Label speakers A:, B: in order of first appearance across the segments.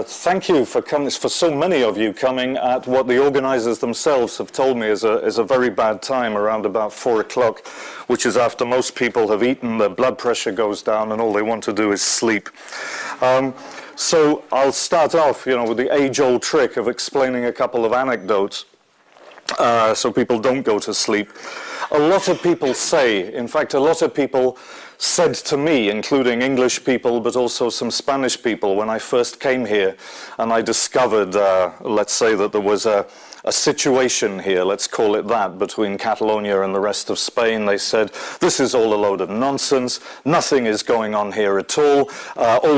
A: Thank you for coming, for so many of you coming at what the organizers themselves have told me is a very bad time, around about 4 o'clock, which is after most people have eaten, their blood pressure goes down, and all they want to do is sleep. So I'll start off, with the age-old trick of explaining a couple of anecdotes so people don't go to sleep. A lot of people say, in fact, a lot of people said to me, including English people, but also some Spanish people, when I first came here and I discovered, let's say, that there was a situation here, let's call it that, between Catalonia and the rest of Spain. They said, this is all a load of nonsense, nothing is going on here at all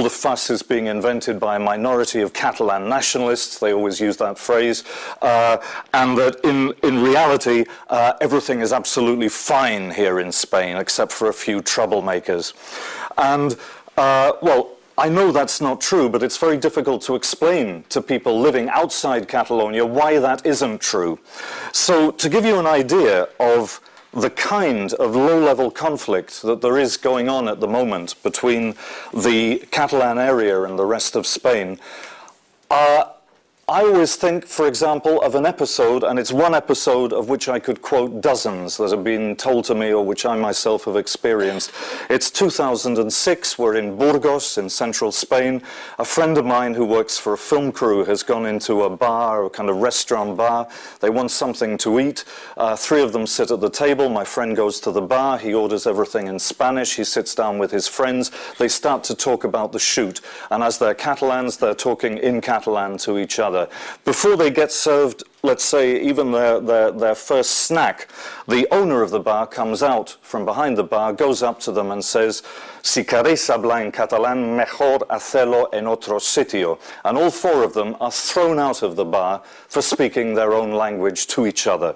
A: the fuss is being invented by a minority of Catalan nationalists, they always use that phrase, and that in reality everything is absolutely fine here in Spain, except for a few troublemakers. And, well, I know that's not true, but it's very difficult to explain to people living outside Catalonia why that isn't true. So to give you an idea of the kind of low-level conflict that there is going on at the moment between the Catalan area and the rest of Spain, I always think, for example, of an episode, and it's one episode of which I could quote dozens that have been told to me or which I myself have experienced. It's 2006, we're in Burgos in central Spain. A friend of mine who works for a film crew has gone into a bar, a kind of restaurant bar. They want something to eat. 3 of them sit at the table. My friend goes to the bar. He orders everything in Spanish. He sits down with his friends. They start to talk about the shoot. And as they're Catalans, they're talking in Catalan to each other. Before they get served, let's say, even their first snack, the owner of the bar comes out from behind the bar, goes up to them and says, "Si queréis hablar en catalán, mejor hacerlo en otro sitio." And all 4 of them are thrown out of the bar for speaking their own language to each other.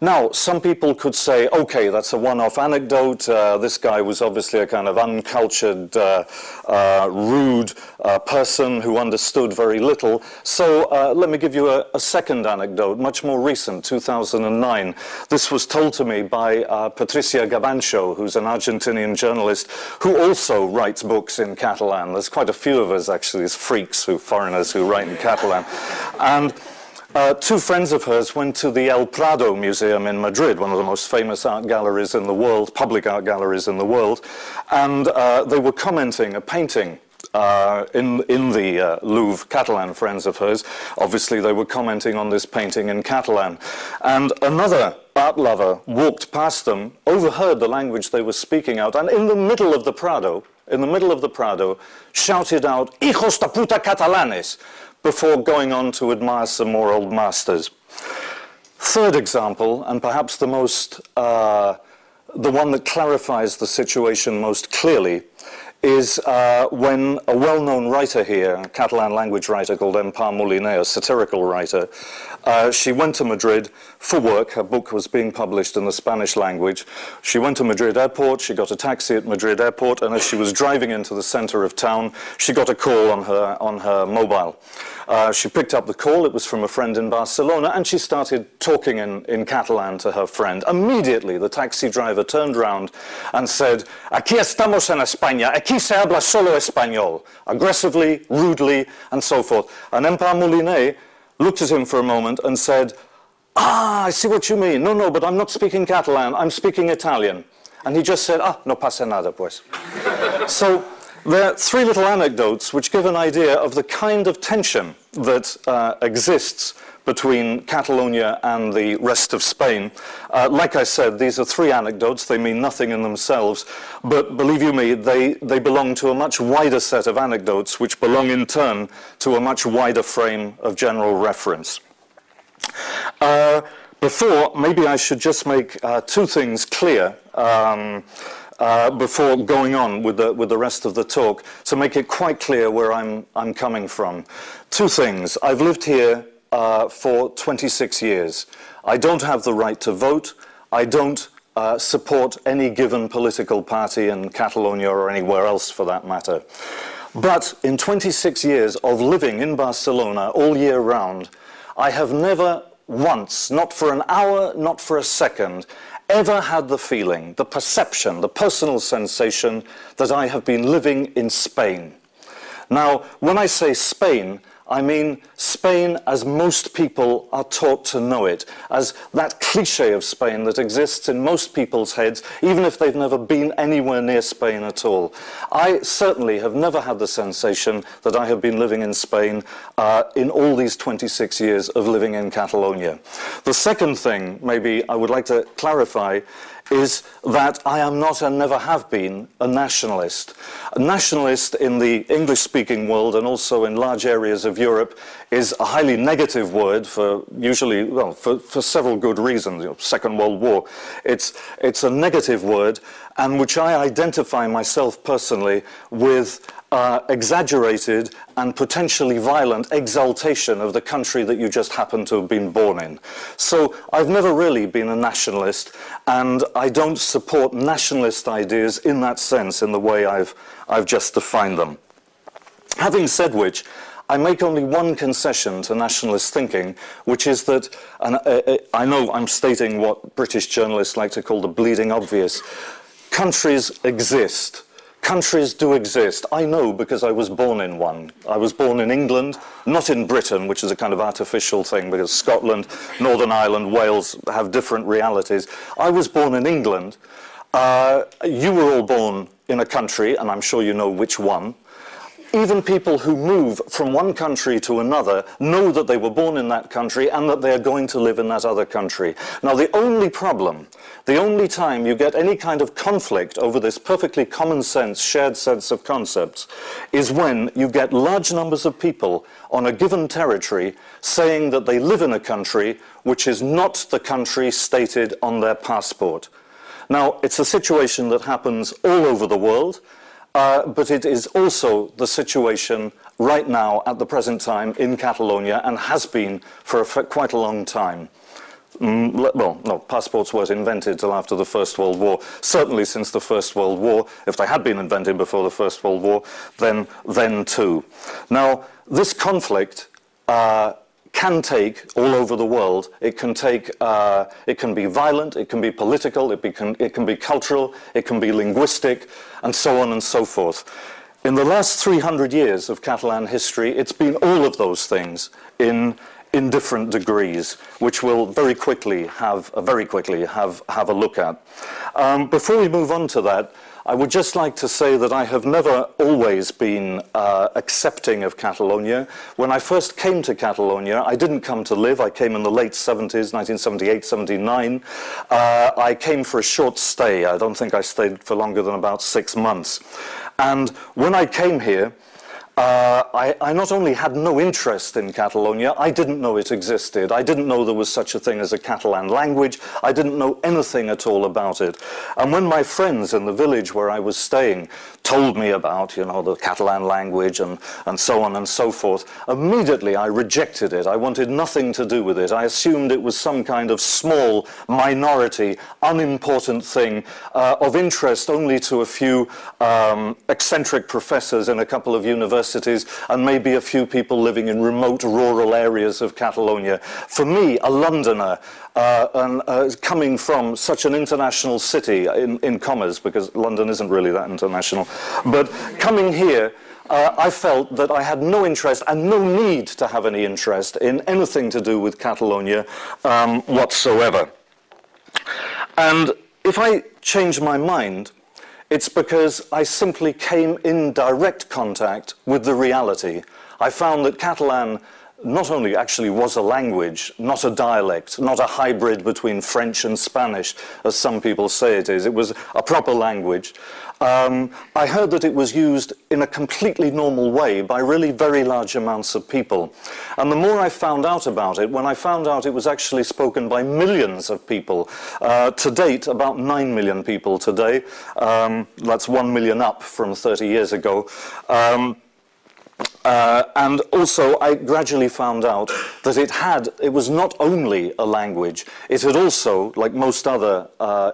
A: Now, some people could say, okay, that's a one-off anecdote. This guy was obviously a kind of uncultured, rude person who understood very little. So let me give you a second anecdote, much more recent, 2009. This was told to me by Patricia Gabancho, who's an Argentinian journalist who also writes books in Catalan. There's quite a few of us, actually, as freaks, foreigners who write in Catalan. And 2 friends of hers went to the El Prado Museum in Madrid, one of the most famous art galleries in the world, public art galleries in the world, and they were commenting a painting in the Louvre, Catalan friends of hers. Obviously, they were commenting on this painting in Catalan. And another art lover walked past them, overheard the language they were speaking out, and in the middle of the Prado, shouted out, "Hijos de puta catalanes!" before going on to admire some more old masters. Third example, and perhaps the one that clarifies the situation most clearly, is when a well-known writer here, a Catalan language writer called Empar Moliner, a satirical writer, she went to Madrid for work. Her book was being published in the Spanish language. She went to Madrid airport, she got a taxi at Madrid airport, and as she was driving into the center of town, she got a call on her mobile. She picked up the call, it was from a friend in Barcelona, and she started talking in Catalan to her friend. Immediately, the taxi driver turned round and said, "Aquí estamos en España, aquí se habla solo español," aggressively, rudely, and so forth. And Empar Moliner looked at him for a moment and said, "Ah, I see what you mean. No, but I'm not speaking Catalan, I'm speaking Italian." And he just said, "Ah, no pasa nada, pues." So there are 3 little anecdotes which give an idea of the kind of tension that exists between Catalonia and the rest of Spain. Like I said, these are 3 anecdotes. They mean nothing in themselves, but believe you me, they belong to a much wider set of anecdotes which belong in turn to a much wider frame of general reference. Before, maybe I should just make 2 things clear before going on with the rest of the talk, to make it quite clear where I'm coming from. 2 things. I've lived here for 26 years. I don't have the right to vote. I don't support any given political party in Catalonia or anywhere else for that matter. But in 26 years of living in Barcelona all year round, I have never once, not for an hour, not for a second, ever had the feeling, the perception, the personal sensation that I have been living in Spain. Now, when I say Spain, I mean Spain as most people are taught to know it, as that cliché of Spain that exists in most people's heads, even if they've never been anywhere near Spain at all. I certainly have never had the sensation that I have been living in Spain in all these 26 years of living in Catalonia. The second thing, maybe I would like to clarify, is that I am not and never have been a nationalist. A nationalist in the English-speaking world and also in large areas of Europe is a highly negative word for usually, well, for several good reasons. You know, Second World War. It's a negative word, and which I identify myself personally with exaggerated and potentially violent exaltation of the country that you just happen to have been born in. So I've never really been a nationalist, and I don't support nationalist ideas in that sense, in the way I've just defined them. Having said which, I make only one concession to nationalist thinking, which is that, and I know I'm stating what British journalists like to call the bleeding obvious, countries exist. Countries do exist. I know because I was born in one. I was born in England, not in Britain, which is a kind of artificial thing, because Scotland, Northern Ireland, Wales have different realities. I was born in England. You were all born in a country, and I'm sure you know which one. Even people who move from one country to another know that they were born in that country and that they are going to live in that other country. Now, the only problem, the only time you get any kind of conflict over this perfectly common sense, shared sense of concepts, is when you get large numbers of people on a given territory saying that they live in a country which is not the country stated on their passport. Now, it's a situation that happens all over the world. But it is also the situation right now at the present time in Catalonia, and has been for quite a long time. Well, no, passports weren't invented till after the First World War. Certainly since the First World War. If they had been invented before the First World War, then too. Now, this conflict can take all over the world. It can take, it can be violent, it can be political, it can be cultural, it can be linguistic, and so on and so forth. In the last 300 years of Catalan history, it's been all of those things in different degrees, which we'll very quickly have a look at. Before we move on to that, I would just like to say that I have never always been accepting of Catalonia. When I first came to Catalonia, I didn't come to live. I came in the late 70s, 1978, 79. I came for a short stay. I don't think I stayed for longer than about 6 months. And when I came here, I not only had no interest in Catalonia, I didn't know it existed. I didn't know there was such a thing as a Catalan language. I didn't know anything at all about it. And when my friends in the village where I was staying told me about, you know, the Catalan language and so on and so forth, immediately I rejected it. I wanted nothing to do with it. I assumed it was some kind of small minority, unimportant thing of interest only to a few eccentric professors in a couple of universities and maybe a few people living in remote rural areas of Catalonia. For me, a Londoner, coming from such an international city, in commas, because London isn't really that international, but coming here, I felt that I had no interest and no need to have any interest in anything to do with Catalonia whatsoever. And if I change my mind, it's because I simply came in direct contact with the reality. I found that Catalan not only actually was a language, not a dialect, not a hybrid between French and Spanish, as some people say it is. It was a proper language. I heard that it was used in a completely normal way by really very large amounts of people. And the more I found out about it, when I found out it was actually spoken by millions of people, to date, about 9 million people today, that's 1 million up from 30 years ago, And also, I gradually found out that it was not only a language, it had also, like most other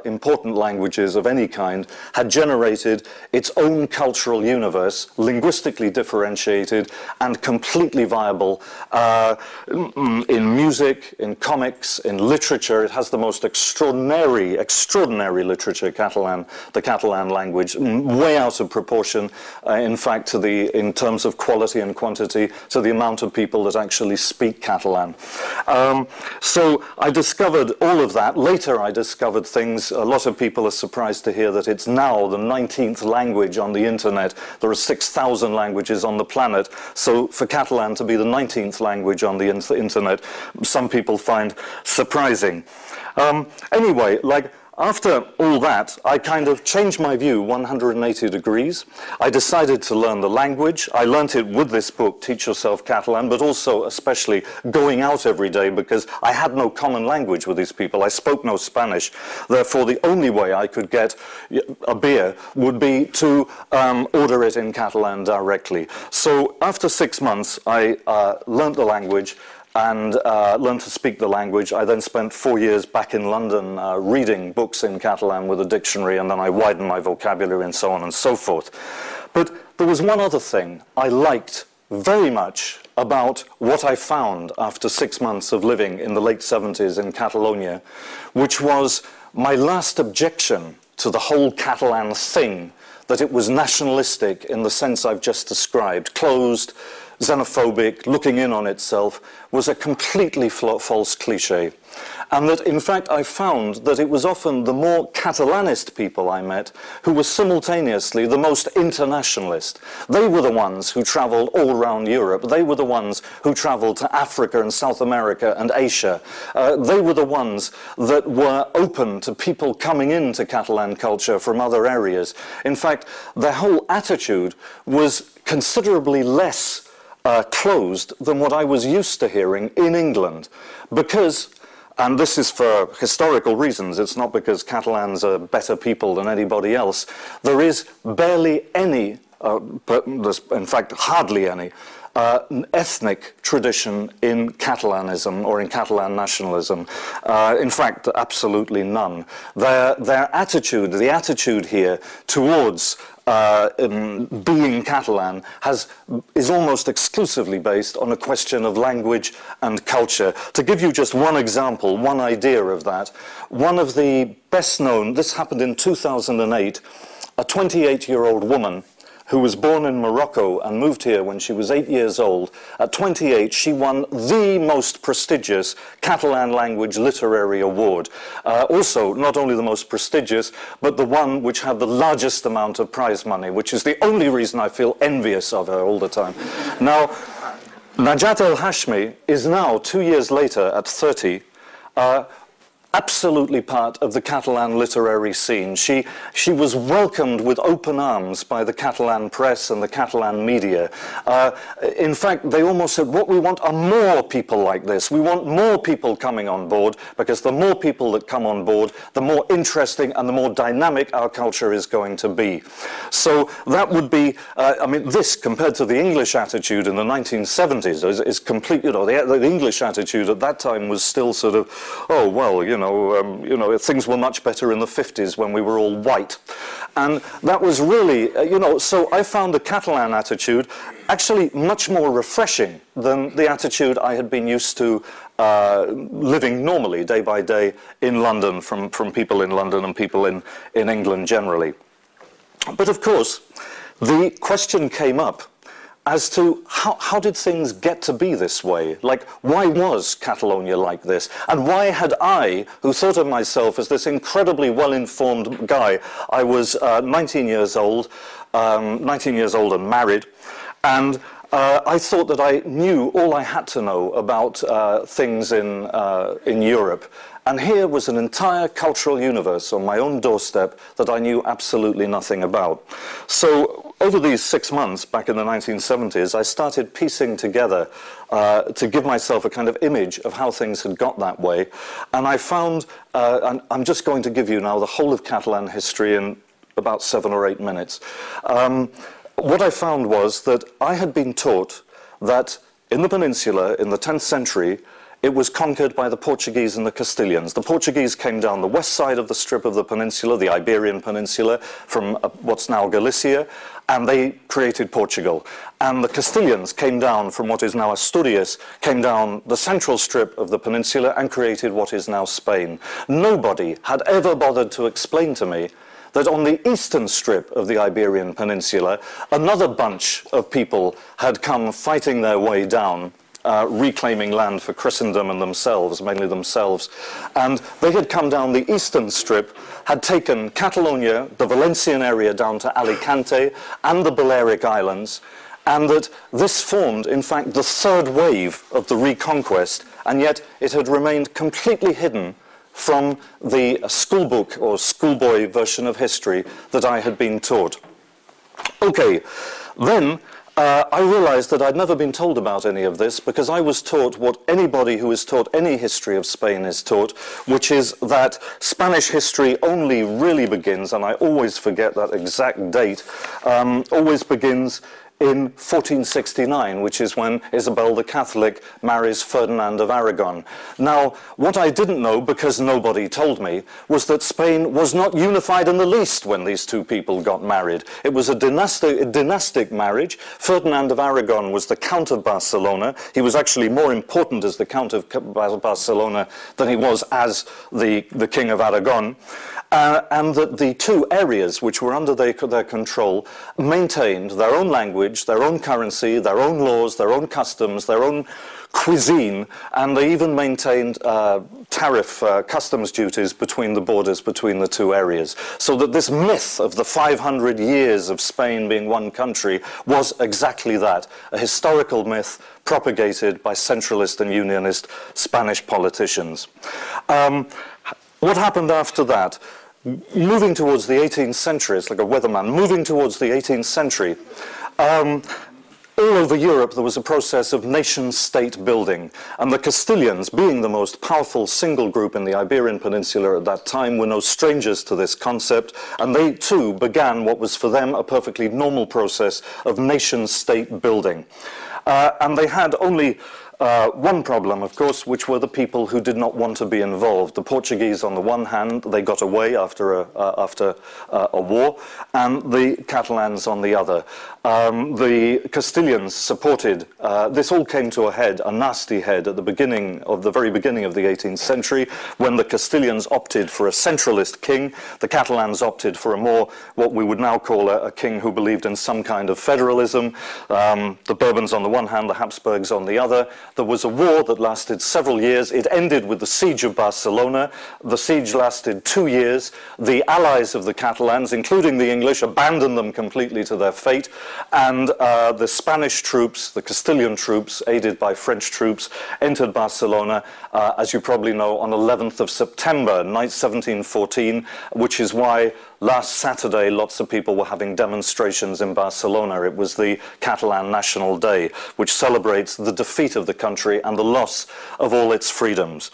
A: important languages of any kind, had generated its own cultural universe, linguistically differentiated and completely viable in music, in comics, in literature. It has the most extraordinary literature, the Catalan language, way out of proportion, in fact, in terms of quality and quantity, to the amount of people that actually speak Catalan. So I discovered all of that. Later I discovered things. A lot of people are surprised to hear that it's now the 19th language on the internet. There are 6,000 languages on the planet. So for Catalan to be the 19th language on the internet, some people find surprising. Anyway, after all that, I kind of changed my view 180 degrees. I decided to learn the language. I learnt it with this book, Teach Yourself Catalan, but also especially going out every day, because I had no common language with these people. I spoke no Spanish. Therefore, the only way I could get a beer would be to order it in Catalan directly. So after 6 months, I learnt the language and learned to speak the language. I then spent 4 years back in London reading books in Catalan with a dictionary, and then I widened my vocabulary and so on and so forth. But there was one other thing I liked very much about what I found after 6 months of living in the late 70s in Catalonia, which was my last objection to the whole Catalan thing, that it was nationalistic in the sense I've just described, closed, xenophobic, looking in on itself, was a completely false cliché. And that, in fact, I found that it was often the more Catalanist people I met who were simultaneously the most internationalist. They were the ones who travelled all around Europe. They were the ones who travelled to Africa and South America and Asia. They were the ones that were open to people coming into Catalan culture from other areas. In fact, their whole attitude was considerably less closed than what I was used to hearing in England, because, and this is for historical reasons, it's not because Catalans are better people than anybody else, there is barely any, there's in fact hardly any, ethnic tradition in Catalanism or in Catalan nationalism. In fact, absolutely none. Their attitude, the attitude here towards being Catalan is almost exclusively based on a question of language and culture. To give you just one example, one idea of that, one of the best known, this happened in 2008, a 28-year-old woman who was born in Morocco and moved here when she was 8 years old. At 28, she won the most prestigious Catalan language literary award. Also, not only the most prestigious, but the one which had the largest amount of prize money, which is the only reason I feel envious of her all the time. Now, Najat El-Hashmi is now, 2 years later, at 30, absolutely part of the Catalan literary scene. She was welcomed with open arms by the Catalan press and the Catalan media. In fact, they almost said, what we want are more people like this. We want more people coming on board, because the more people that come on board, the more interesting and the more dynamic our culture is going to be. So that would be, I mean, this compared to the English attitude in the 1970s is complete, you know, the English attitude at that time was still sort of, oh, well, you know, things were much better in the 50s when we were all white. And that was really, so I found the Catalan attitude actually much more refreshing than the attitude I had been used to living normally, day by day, in London, from people in London and people in England generally. But of course, the question came up as to how did things get to be this way? Like, why was Catalonia like this? And why had I, who thought of myself as this incredibly well-informed guy, I was 19 years old and married, and I thought that I knew all I had to know about things in Europe. And here was an entire cultural universe on my own doorstep that I knew absolutely nothing about. So over these 6 months back in the 1970s, I started piecing together to give myself a kind of image of how things had got that way. And I found, and I'm just going to give you now the whole of Catalan history in about 7 or 8 minutes. what I found was that I had been taught that in the peninsula, in the 10th century, it was conquered by the Portuguese and the Castilians. The Portuguese came down the west side of the strip of the peninsula, the Iberian Peninsula, from what's now Galicia, and they created Portugal. And the Castilians came down from what is now Asturias, came down the central strip of the peninsula and created what is now Spain. Nobody had ever bothered to explain to me that on the eastern strip of the Iberian Peninsula, another bunch of people had come fighting their way down, reclaiming land for Christendom and themselves, mainly themselves. And they had come down the eastern strip, had taken Catalonia, the Valencian area down to Alicante, and the Balearic Islands, and that this formed, in fact, the third wave of the reconquest, and yet it had remained completely hidden from the schoolbook or schoolboy version of history that I had been taught. Okay, then I realized that I'd never been told about any of this, because I was taught what anybody who is taught any history of Spain is taught, which is that Spanish history only really begins, and I always forget that exact date, always begins in 1469, which is when Isabel the Catholic marries Ferdinand of Aragon. Now, what I didn't know, because nobody told me, was that Spain was not unified in the least when these two people got married. It was a dynastic marriage. Ferdinand of Aragon was the Count of Barcelona. He was actually more important as the Count of Barcelona than he was as the King of Aragon. And that the two areas which were under their control maintained their own language, their own currency, their own laws, their own customs, their own cuisine, and they even maintained tariff customs duties between the borders between the two areas. So that this myth of the 500 years of Spain being one country was exactly that, a historical myth propagated by centralist and unionist Spanish politicians. What happened after that? Moving towards the 18th century, it's like a weatherman, moving towards the 18th century, all over Europe there was a process of nation-state building, and the Castilians, being the most powerful single group in the Iberian Peninsula at that time, were no strangers to this concept, and they too began what was for them a perfectly normal process of nation-state building. And they had only one problem, of course, which were the people who did not want to be involved. The Portuguese, on the one hand, they got away after a war, and the Catalans on the other. The Castilians supported, this all came to a head, a nasty head, at the very beginning of the 18th century, when the Castilians opted for a centralist king. The Catalans opted for a more, what we would now call a king who believed in some kind of federalism. The Bourbons on the one hand, the Habsburgs on the other. There was a war that lasted several years. It ended with the siege of Barcelona. The siege lasted 2 years. The allies of the Catalans, including the English, abandoned them completely to their fate. And the Spanish troops, the Castilian troops, aided by French troops, entered Barcelona, as you probably know, on 11th of September, 1714, which is why last Saturday lots of people were having demonstrations in Barcelona. It was the Catalan National Day, which celebrates the defeat of the country and the loss of all its freedoms.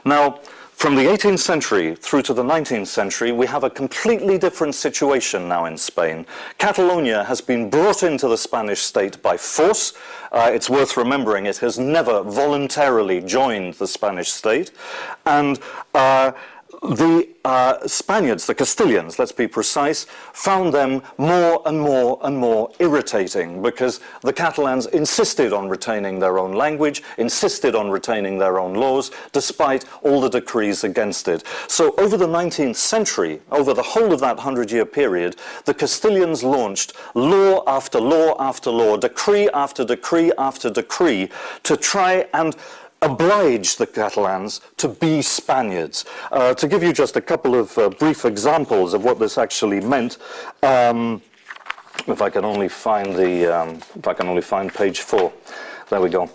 A: Now, from the 18th century through to the 19th century, we have a completely different situation now in Spain. Catalonia has been brought into the Spanish state by force. It's worth remembering it has never voluntarily joined the Spanish state. And the Spaniards, the Castilians, let's be precise, found them more and more and more irritating, because the Catalans insisted on retaining their own language, insisted on retaining their own laws, despite all the decrees against it. So over the 19th century, over the whole of that 100-year period, the Castilians launched law after law after law, decree after decree after decree, to try and oblige the Catalans to be Spaniards. To give you just a couple of brief examples of what this actually meant, if I can only find page 4, there we go.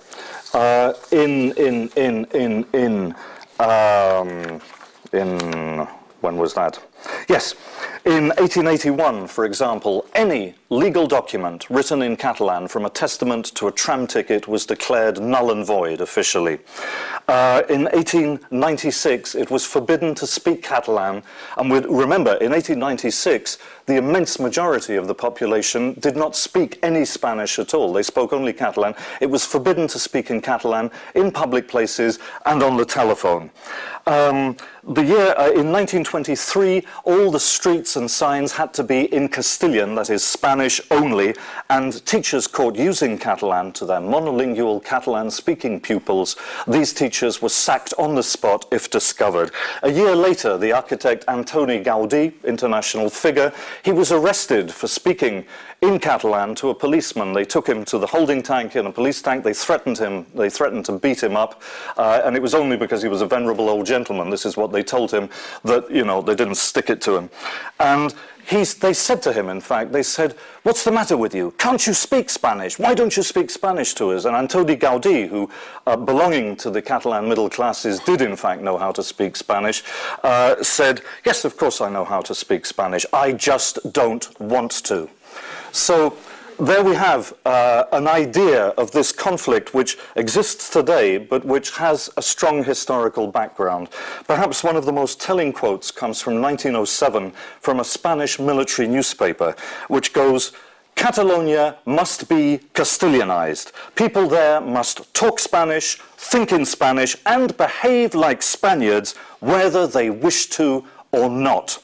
A: When was that? Yes, in 1881, for example, any legal document written in Catalan, from a testament to a tram ticket, was declared null and void officially. In 1896, it was forbidden to speak Catalan, and remember, in 1896, the immense majority of the population did not speak any Spanish at all. They spoke only Catalan. It was forbidden to speak in Catalan in public places and on the telephone. In 1923, all the streets and signs had to be in Castilian, that is Spanish only, and teachers caught using Catalan to their monolingual Catalan-speaking pupils. These teachers were sacked on the spot if discovered. A year later, the architect Antoni Gaudí, international figure, he was arrested for speaking in Catalan to a policeman. They took him to the holding tank in a police tank. They threatened him. They threatened to beat him up, and it was only because he was a venerable old gentleman, this is what they told him, that, you know, they didn't stick it to him. And they said to him, in fact, they said, "What's the matter with you? Can't you speak Spanish? Why don't you speak Spanish to us?" And Antoni Gaudí, who, belonging to the Catalan middle classes, did in fact know how to speak Spanish, said, "Yes, of course I know how to speak Spanish. I just don't want to." So there we have an idea of this conflict which exists today, but which has a strong historical background. Perhaps one of the most telling quotes comes from 1907 from a Spanish military newspaper, which goes, "Catalonia must be Castilianized. People there must talk Spanish, think in Spanish, and behave like Spaniards, whether they wish to or not."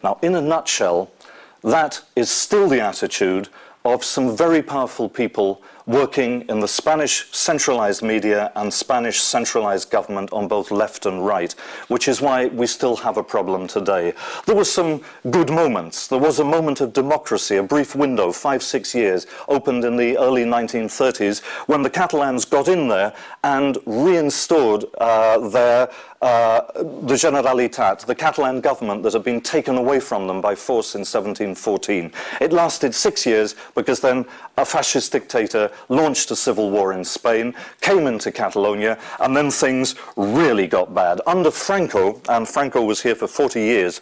A: Now, in a nutshell, that is still the attitude of some very powerful people working in the Spanish centralized media and Spanish centralized government on both left and right, which is why we still have a problem today. There were some good moments. There was a moment of democracy, a brief window, 5-6 years, opened in the early 1930s, when the Catalans got in there and reinstalled the Generalitat, the Catalan government that had been taken away from them by force in 1714. It lasted 6 years because then a fascist dictator launched a civil war in Spain, came into Catalonia, and then things really got bad. Under Franco, and Franco was here for 40 years,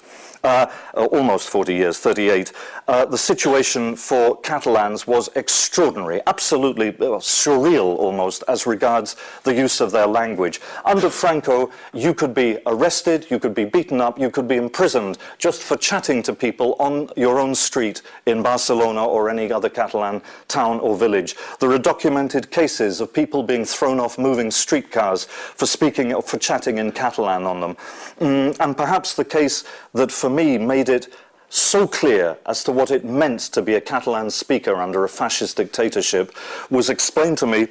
A: almost 40 years, 38, the situation for Catalans was extraordinary, absolutely surreal almost, as regards the use of their language. Under Franco, you could be arrested, you could be beaten up, you could be imprisoned just for chatting to people on your own street in Barcelona or any other Catalan town or village. There are documented cases of people being thrown off moving streetcars for speaking or for chatting in Catalan on them. And perhaps the case that for me made it so clear as to what it meant to be a Catalan speaker under a fascist dictatorship was explained to me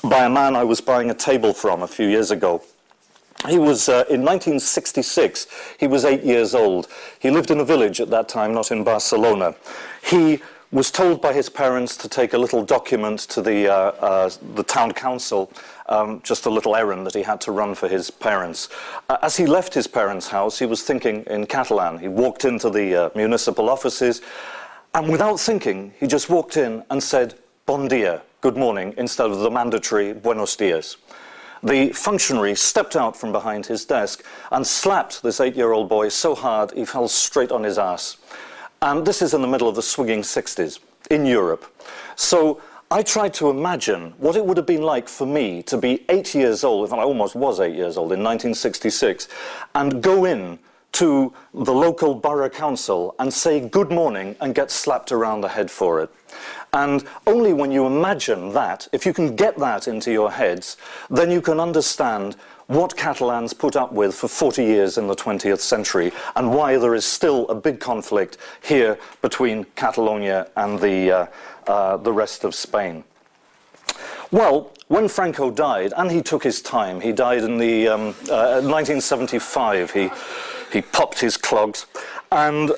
A: by a man I was buying a table from a few years ago. He was, in 1966, he was 8 years old. He lived in a village at that time, not in Barcelona. He was told by his parents to take a little document to the town council, just a little errand that he had to run for his parents. As he left his parents' house, he was thinking in Catalan. He walked into the municipal offices, and without thinking, he just walked in and said, "Bon dia," good morning, instead of the mandatory "Buenos dias." The functionary stepped out from behind his desk and slapped this 8-year-old boy so hard he fell straight on his ass. And this is in the middle of the swinging 60s in Europe. So I tried to imagine what it would have been like for me to be 8 years old, if I almost was 8 years old in 1966, and go in to the local borough council and say good morning and get slapped around the head for it. And only when you imagine that, if you can get that into your heads, then you can understand what Catalans put up with for 40 years in the 20th century and why there is still a big conflict here between Catalonia and the rest of Spain. Well, when Franco died, and he took his time, he died in the 1975, he popped his clogs, and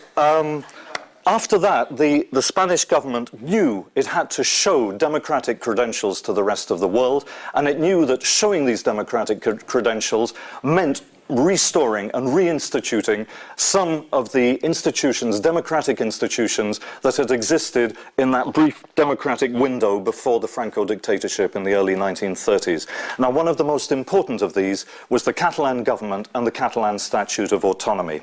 A: after that, the Spanish government knew it had to show democratic credentials to the rest of the world, and it knew that showing these democratic credentials meant restoring and reinstituting some of the institutions, democratic institutions, that had existed in that brief democratic window before the Franco dictatorship in the early 1930s. Now, one of the most important of these was the Catalan government and the Catalan Statute of Autonomy.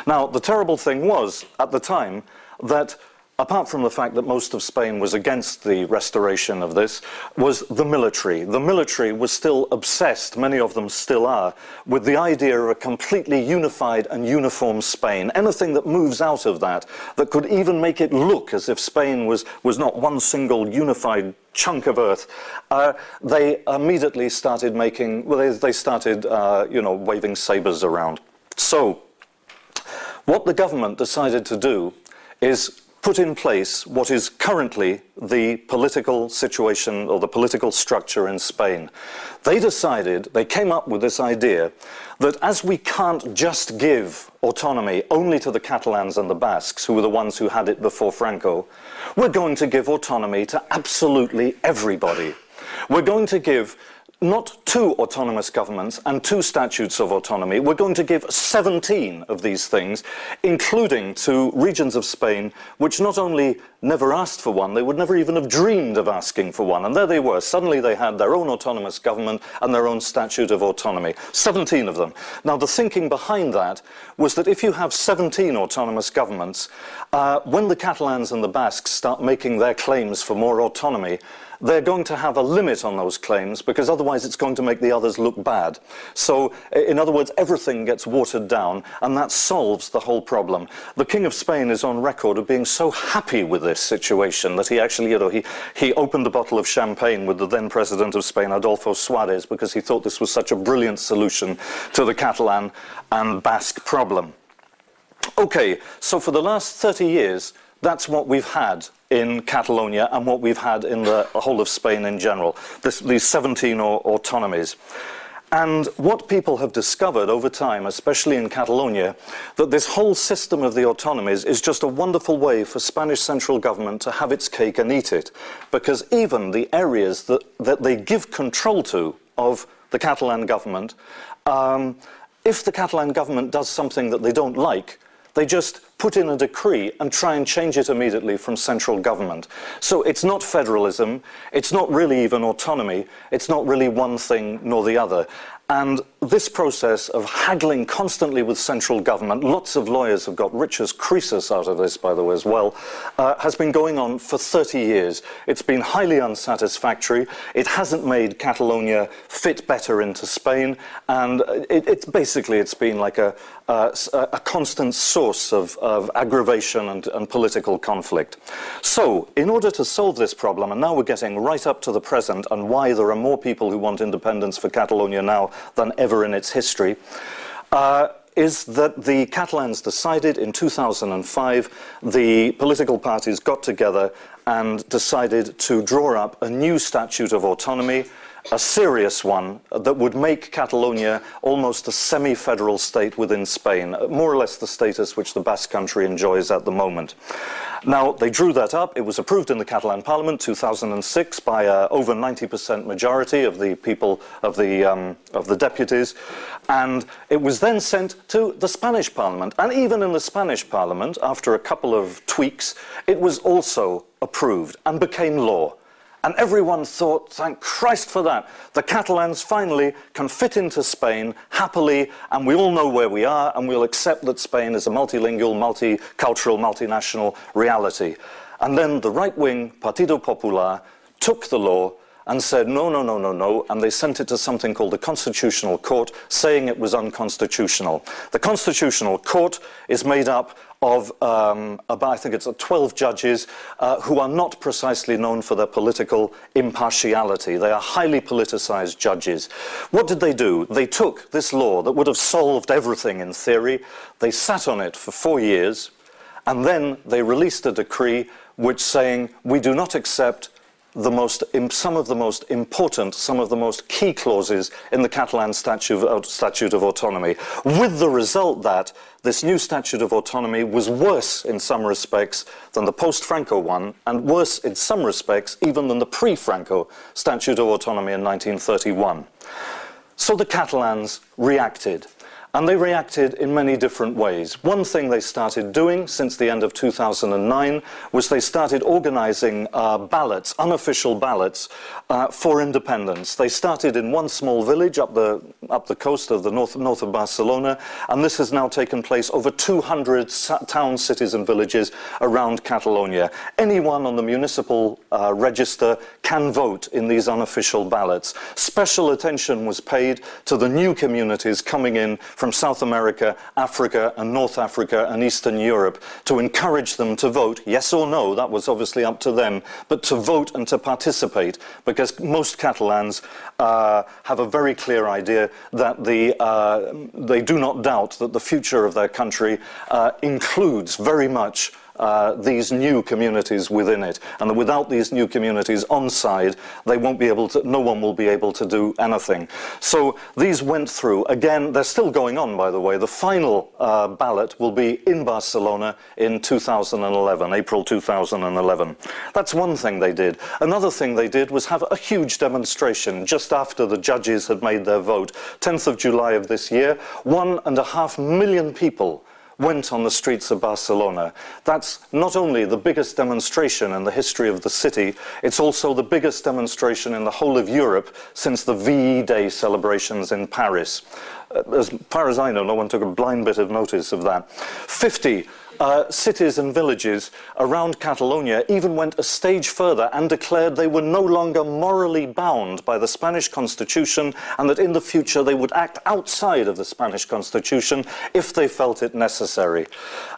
A: Now, the terrible thing was, at the time, that apart from the fact that most of Spain was against the restoration of this, was the military. The military was still obsessed, many of them still are, with the idea of a completely unified and uniform Spain. Anything that moves out of that, that could even make it look as if Spain was not one single unified chunk of earth, they immediately started making, well, they started, you know, waving sabers around. So, what the government decided to do is put in place what is currently the political situation or the political structure in Spain. They decided, they came up with this idea that as we can't just give autonomy only to the Catalans and the Basques, who were the ones who had it before Franco, we're going to give autonomy to absolutely everybody. We're going to give not 2 autonomous governments and 2 statutes of autonomy. We're going to give 17 of these things, including to regions of Spain which not only never asked for one, they would never even have dreamed of asking for one. And there they were. Suddenly they had their own autonomous government and their own statute of autonomy. 17 of them. Now, the thinking behind that was that if you have 17 autonomous governments, when the Catalans and the Basques start making their claims for more autonomy, they're going to have a limit on those claims, because otherwise it's going to make the others look bad. So, in other words, everything gets watered down, and that solves the whole problem. The King of Spain is on record of being so happy with this situation that he actually, you know, he opened a bottle of champagne with the then President of Spain, Adolfo Suarez, because he thought this was such a brilliant solution to the Catalan and Basque problem. Okay, so for the last 30 years, that's what we've had in Catalonia and what we've had in the whole of Spain in general, these 17 autonomies. And what people have discovered over time, especially in Catalonia, that this whole system of the autonomies is just a wonderful way for Spanish central government to have its cake and eat it. Because even the areas that they give control to of the Catalan government, if the Catalan government does something that they don't like, they just put in a decree and try and change it immediately from central government. So it's not federalism, it's not really even autonomy, it's not really one thing nor the other. And this process of haggling constantly with central government, lots of lawyers have got rich as Croesus out of this, by the way, as well, has been going on for 30 years. It's been highly unsatisfactory. It hasn't made Catalonia fit better into Spain, and it's been like a constant source of aggravation and political conflict. So, in order to solve this problem, and now we're getting right up to the present and why there are more people who want independence for Catalonia now than ever in its history, is that the Catalans decided in 2005, the political parties got together and decided to draw up a new statute of autonomy, a serious one that would make Catalonia almost a semi-federal state within Spain, more or less the status which the Basque Country enjoys at the moment. Now, they drew that up. It was approved in the Catalan Parliament 2006 by over 90% majority of the people, of the deputies, and it was then sent to the Spanish Parliament. And even in the Spanish Parliament, after a couple of tweaks, it was also approved and became law. And everyone thought, thank Christ for that. The Catalans finally can fit into Spain happily, and we all know where we are, and we'll accept that Spain is a multilingual, multicultural, multinational reality. And then the right-wing Partido Popular took the law and said, no, no, no, no, no, and they sent it to something called the Constitutional Court, saying it was unconstitutional. The Constitutional Court is made up of about, I think it's 12 judges who are not precisely known for their political impartiality. They are highly politicized judges. What did they do? They took this law that would have solved everything in theory, they sat on it for 4 years, and then they released a decree which saying, we do not accept some of the most important, some of the most key clauses in the Catalan Statute of Autonomy, with the result that this new Statute of Autonomy was worse in some respects than the post-Franco one, and worse in some respects even than the pre-Franco Statute of Autonomy in 1931. So the Catalans reacted. And they reacted in many different ways. One thing they started doing since the end of 2009 was they started organizing ballots, unofficial ballots, for independence. They started in one small village up the coast of the north of Barcelona, and this has now taken place over 200 towns, cities and villages around Catalonia. Anyone on the municipal register can vote in these unofficial ballots. Special attention was paid to the new communities coming in from South America, Africa and North Africa and Eastern Europe to encourage them to vote, yes or no, that was obviously up to them, but to vote and to participate, because most Catalans have a very clear idea that they do not doubt that the future of their country includes very much these new communities within it, and that without these new communities on side, they won't be able to, no one will be able to do anything. So these went through. Again, they're still going on, by the way. The final ballot will be in Barcelona in 2011, April 2011. That's one thing they did. Another thing they did was have a huge demonstration just after the judges had made their vote. 10th of July of this year, 1.5 million people went on the streets of Barcelona. That's not only the biggest demonstration in the history of the city, it's also the biggest demonstration in the whole of Europe since the VE Day celebrations in Paris. As far as I know, no one took a blind bit of notice of that. 50 cities and villages around Catalonia even went a stage further and declared they were no longer morally bound by the Spanish Constitution, and that in the future they would act outside of the Spanish Constitution if they felt it necessary.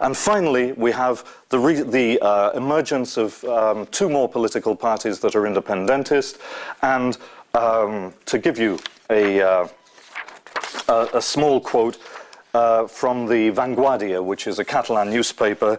A: And finally, we have the emergence of two more political parties that are independentist. And to give you a small quote from the Vanguardia, which is a Catalan newspaper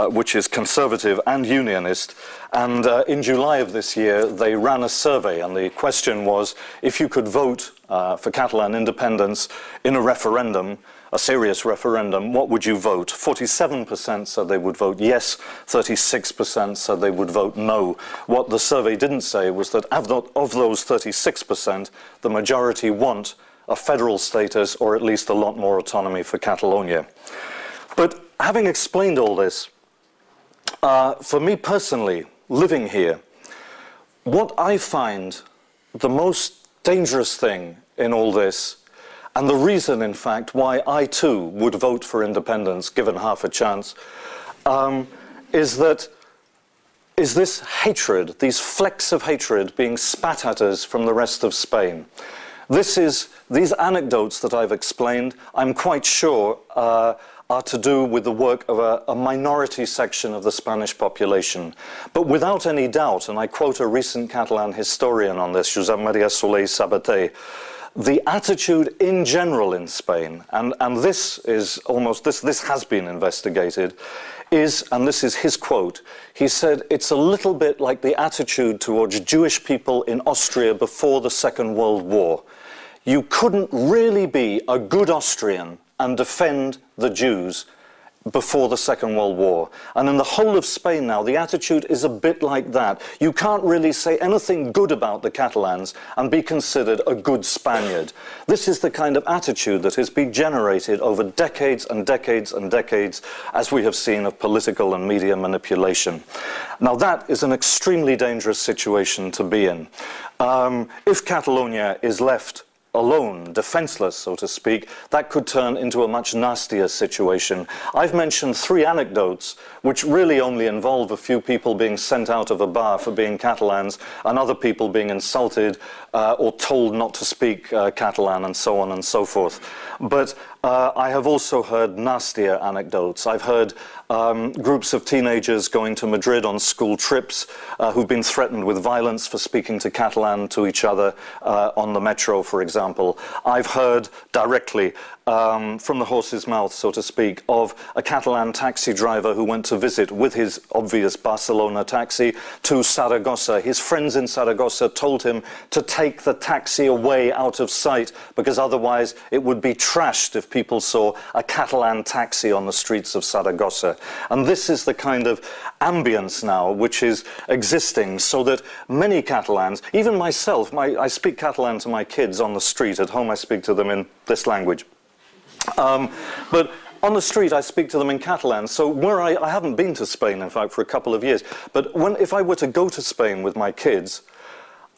A: which is conservative and unionist. And in July of this year, they ran a survey, and the question was, if you could vote for Catalan independence in a referendum, a serious referendum, what would you vote? 47% said they would vote yes, 36% said they would vote no. What the survey didn't say was that of those 36%, the majority want a federal status, or at least a lot more autonomy for Catalonia. But having explained all this, for me personally, living here, what I find the most dangerous thing in all this, and the reason, in fact, why I too would vote for independence, given half a chance, is this hatred, these flecks of hatred being spat at us from the rest of Spain. These anecdotes that I've explained, I'm quite sure are to do with the work of a minority section of the Spanish population. But without any doubt, and I quote a recent Catalan historian on this, Josep Maria Soler i Sabater, the attitude in general in Spain, and this is almost, this has been investigated, is, and this is his quote, he said, it's a little bit like the attitude towards Jewish people in Austria before the Second World War. You couldn't really be a good Austrian and defend the Jews before the Second World War. And in the whole of Spain now, the attitude is a bit like that. You can't really say anything good about the Catalans and be considered a good Spaniard. This is the kind of attitude that has been generated over decades and decades and decades, as we have seen, of political and media manipulation. Now that is an extremely dangerous situation to be in. If Catalonia is left alone, defenseless, so to speak, that could turn into a much nastier situation. I've mentioned 3 anecdotes which really only involve a few people being sent out of a bar for being Catalans and other people being insulted or told not to speak Catalan and so on and so forth. But I have also heard nastier anecdotes. I've heard groups of teenagers going to Madrid on school trips who've been threatened with violence for speaking to Catalan to each other on the metro, for example. I've heard directly from the horse's mouth, so to speak, of a Catalan taxi driver who went to visit with his obvious Barcelona taxi to Saragossa. His friends in Saragossa told him to take the taxi away out of sight because otherwise it would be trashed if people saw a Catalan taxi on the streets of Saragossa. And this is the kind of ambience now which is existing, so that many Catalans, even myself, I speak Catalan to my kids on the street. At home I speak to them in this language. But on the street, I speak to them in Catalan. So I haven't been to Spain, in fact, for a couple of years. But if I were to go to Spain with my kids,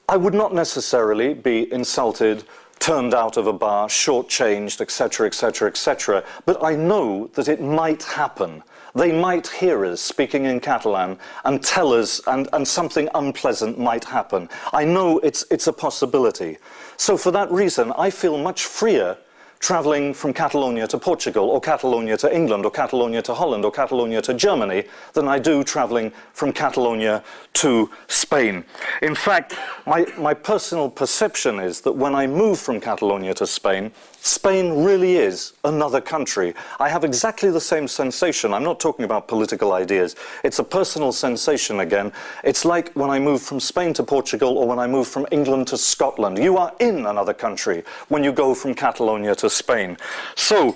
A: I would not necessarily be insulted, turned out of a bar, shortchanged, etc., etc., etc. But I know that it might happen. They might hear us speaking in Catalan and tell us, and something unpleasant might happen. I know it's a possibility. So for that reason, I feel much freer travelling from Catalonia to Portugal, or Catalonia to England, or Catalonia to Holland, or Catalonia to Germany, than I do travelling from Catalonia to Spain. In fact, my personal perception is that when I move from Catalonia to Spain, Spain really is another country. I have exactly the same sensation. I'm not talking about political ideas. It's a personal sensation again. It's like when I move from Spain to Portugal, or when I move from England to Scotland. You are in another country when you go from Catalonia to Spain. So,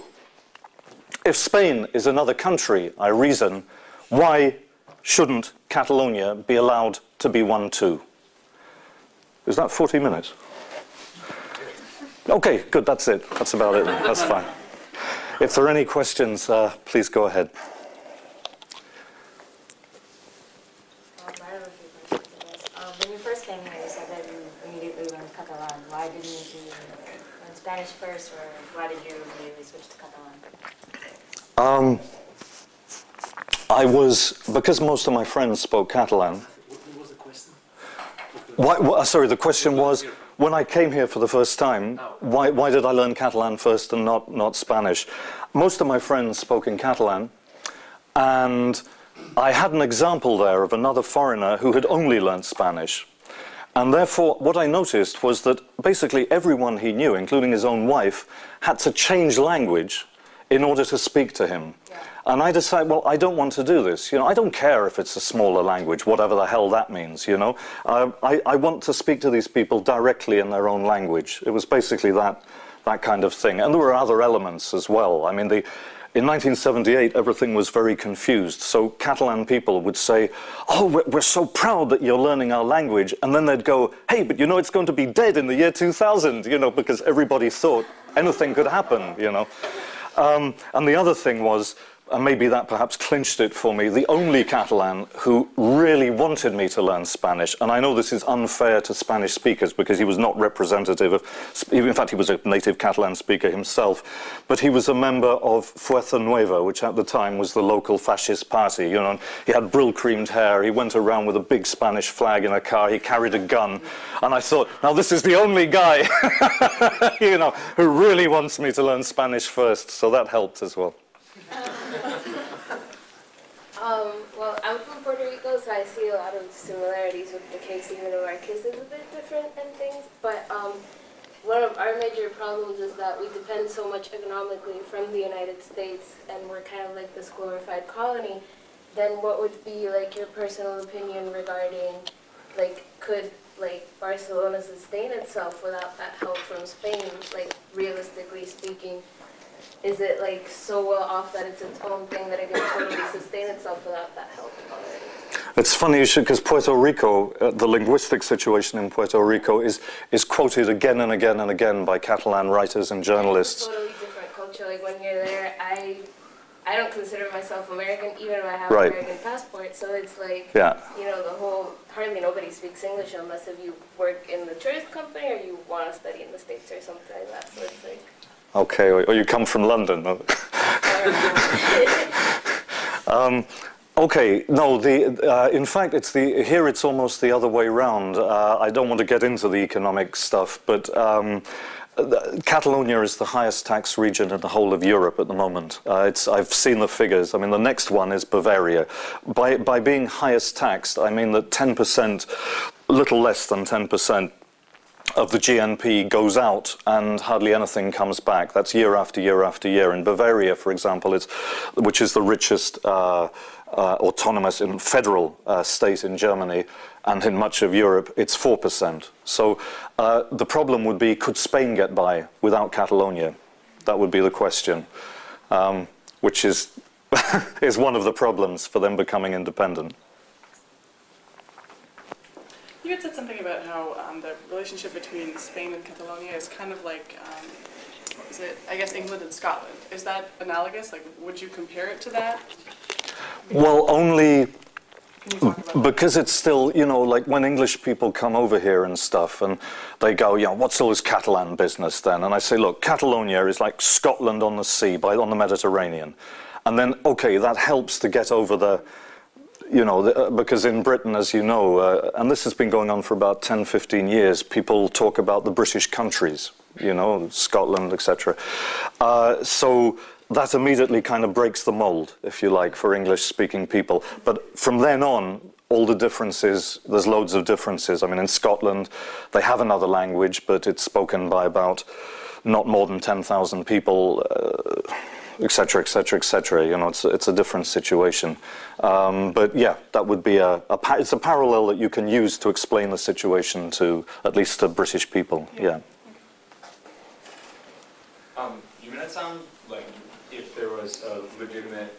A: if Spain is another country, I reason, why shouldn't Catalonia be allowed to be one too? Is that 40 minutes? Okay, good, that's it. That's about it. That's fine. If there are any questions, please go ahead.
B: I have a few questions, I guess. When you first came here, you said that you immediately learned Catalan. Why didn't you learn Spanish first, or why did you immediately switch to Catalan?
A: Because most of my friends spoke Catalan.
C: What was the question?
A: Sorry, the question was, when I came here for the first time, why did I learn Catalan first and not Spanish? Most of my friends spoke in Catalan, and I had an example there of another foreigner who had only learned Spanish. And therefore, what I noticed was that basically everyone he knew, including his own wife, had to change language in order to speak to him.
B: Yeah.
A: And I decided, well, I don't want to do this. You know, I don't care if it's a smaller language, whatever the hell that means, you know. I want to speak to these people directly in their own language. It was basically that kind of thing. And there were other elements as well. I mean, in 1978, everything was very confused. So Catalan people would say, oh, we're so proud that you're learning our language. And then they'd go, hey, but you know, it's going to be dead in the year 2000, you know, because everybody thought anything could happen, you know. And the other thing was, and maybe that perhaps clinched it for me, the only Catalan who really wanted me to learn Spanish, and I know this is unfair to Spanish speakers because he was not representative of, in fact he was a native Catalan speaker himself, but he was a member of Fuerza Nueva, which at the time was the local fascist party, you know, and he had brill-creamed hair, he went around with a big Spanish flag in a car, he carried a gun, and I thought, now this is the only guy, you know, who really wants me to learn Spanish first, so that helped as well.
B: Well, I'm from Puerto Rico, so I see a lot of similarities with the case, even though our case is a bit different and things. But one of our major problems is that we depend so much economically from the United States, and we're kind of like this glorified colony. Then what would be like your personal opinion regarding, like, could like Barcelona sustain itself without that help from Spain? Like, realistically speaking, is it like so well off that it's its own thing that it can totally sustain itself without that help already?
A: It's funny you should, because Puerto Rico, the linguistic situation in Puerto Rico is quoted again and again and again by Catalan writers and journalists.
B: It's a totally different culture. Like when you're there, I don't consider myself American, even if I have an American passport. So it's like, you know, the whole, hardly nobody speaks English unless if you work in the tourist company or you want to study in the States or something like that. So it's like...
A: Okay, or you come from London. Okay, no, in fact, here it's almost the other way round. I don't want to get into the economic stuff, but Catalonia is the highest tax region in the whole of Europe at the moment. I've seen the figures. I mean, the next one is Bavaria. By being highest taxed, I mean that 10%, little less than 10%, of the GNP goes out and hardly anything comes back. That's year after year after year. In Bavaria, for example, which is the richest autonomous and federal state in Germany and in much of Europe, it's 4%. So the problem would be, could Spain get by without Catalonia? That would be the question, which is, is one of the problems for them becoming independent.
D: You had said something about how the relationship between Spain and Catalonia is kind of like
C: is it, I guess, England and Scotland? Is that analogous? Like, would you compare it to that?
A: Well, only
C: Can you talk about that?
A: because it's still, you know, like when English people come over here and stuff, and they go, you know, what's all this Catalan business then? And I say, look, Catalonia is like Scotland on the sea, on the Mediterranean. And then, okay, that helps to get over the, you know, because in Britain, as you know, and this has been going on for about 10, 15 years, people talk about the British countries, you know, Scotland, etc. So that immediately kind of breaks the mold, if you like, for English-speaking people. But from then on, all the differences, there's loads of differences. I mean, in Scotland, they have another language, but it's spoken by about not more than 10,000 people, etc., etc., etc. You know, it's a different situation. But yeah, that would be it's a parallel that you can use to explain the situation to, at least to British people, yeah.
D: You made it sound like if there was a legitimate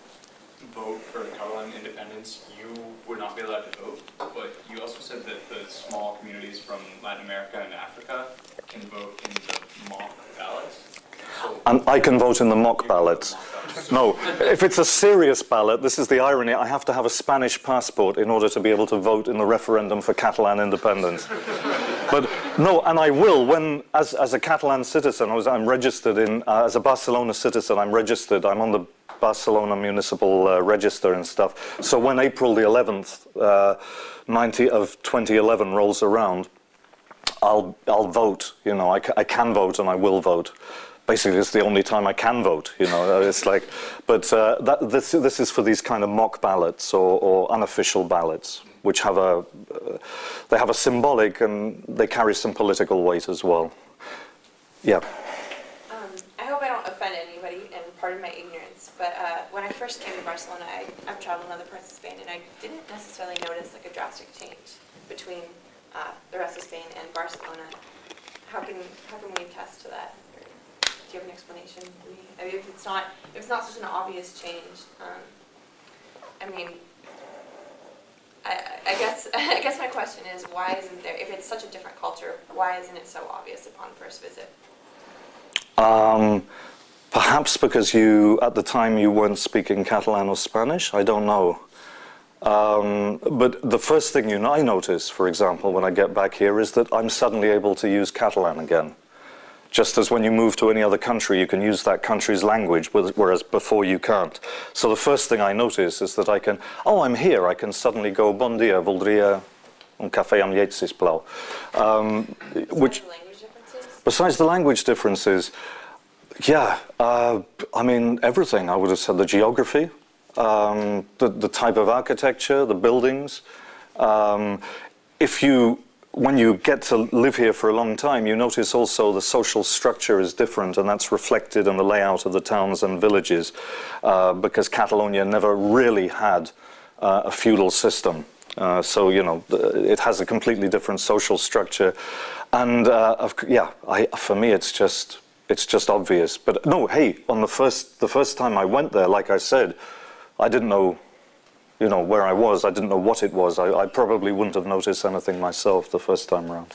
D: vote for Catalan independence, you would not be allowed to vote, but you also said that the small communities from Latin America and Africa can vote in the mock ballots. So
A: And I can vote in the mock ballots. No, if it's a serious ballot, this is the irony, I have to have a Spanish passport in order to be able to vote in the referendum for Catalan independence. But no, and I will, when, as a Catalan citizen, I'm registered in, as a Barcelona citizen, I'm registered, I'm on the Barcelona municipal register and stuff. So when April the 11th, 2011 rolls around, I'll vote, you know, I can vote and I will vote. Basically, it's the only time I can vote, you know, it's like, but this is for these kind of mock ballots or unofficial ballots, which have they have a symbolic and they carry some political weight as well. Yeah.
E: I hope I don't offend anybody, and pardon my ignorance, but when I first came to Barcelona, I've traveled in other parts of Spain, and I didn't necessarily notice like a drastic change between the rest of Spain and Barcelona. How can we attest to that? Do you have an explanation? I mean, if it's not such an obvious change, I mean, I guess my question is, why isn't there? If it's such a different culture, why isn't it so obvious upon first visit?
A: Perhaps because at the time you weren't speaking Catalan or Spanish. I don't know. But the first thing I notice, for example, when I get back here, is that I'm suddenly able to use Catalan again. Just as when you move to any other country, you can use that country's language, whereas before you can't. So the first thing I notice is that I'm here, I can suddenly go, bon dia, voldria un café amb llet, sisplau. Besides the language differences, yeah, I mean, everything. I would have said the geography, the type of architecture, the buildings. When you get to live here for a long time, you notice also the social structure is different, and that's reflected in the layout of the towns and villages, because Catalonia never really had a feudal system. So, you know, it has a completely different social structure. And, for me, it's just obvious. But no, hey, on the first time I went there, like I said, I didn't know, you know, where I was. I didn't know what it was. I probably wouldn't have noticed anything myself the first time around.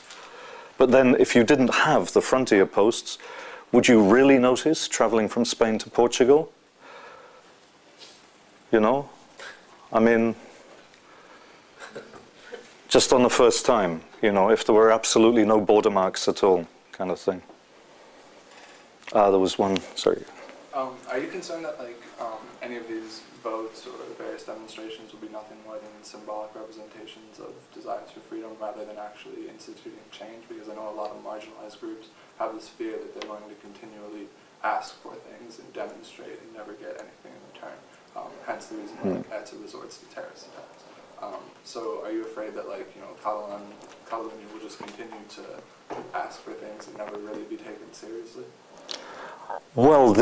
A: But then if you didn't have the frontier posts, would you really notice traveling from Spain to Portugal? You know? I mean, just on the first time, you know, if there were absolutely no border marks at all, kind of thing. There was one, sorry.
F: Are you concerned that, like, any of these votes or various demonstrations will be nothing more than symbolic representations of desires for freedom rather than actually instituting change? Because I know a lot of marginalized groups have this fear that they're going to continually ask for things and demonstrate and never get anything in return. Hence the reason why ETA resorts to terrorist attacks. So are you afraid that, like, you know, Catalonia will just continue to ask for things and never really be taken seriously?
A: Well,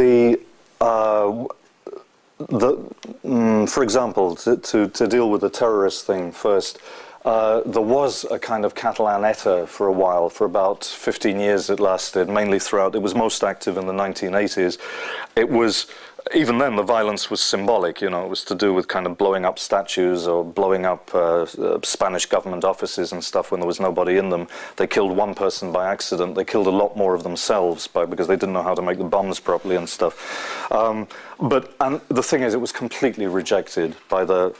A: for example, to deal with the terrorist thing first, there was a kind of Catalan ETA for a while, for about 15 years it lasted, mainly throughout, it was most active in the 1980s. It was, even then the violence was symbolic, you know, it was to do with kind of blowing up statues or blowing up Spanish government offices and stuff when there was nobody in them. They killed one person by accident, they killed a lot more of themselves because they didn't know how to make the bombs properly and stuff. And the thing is, it was completely rejected by the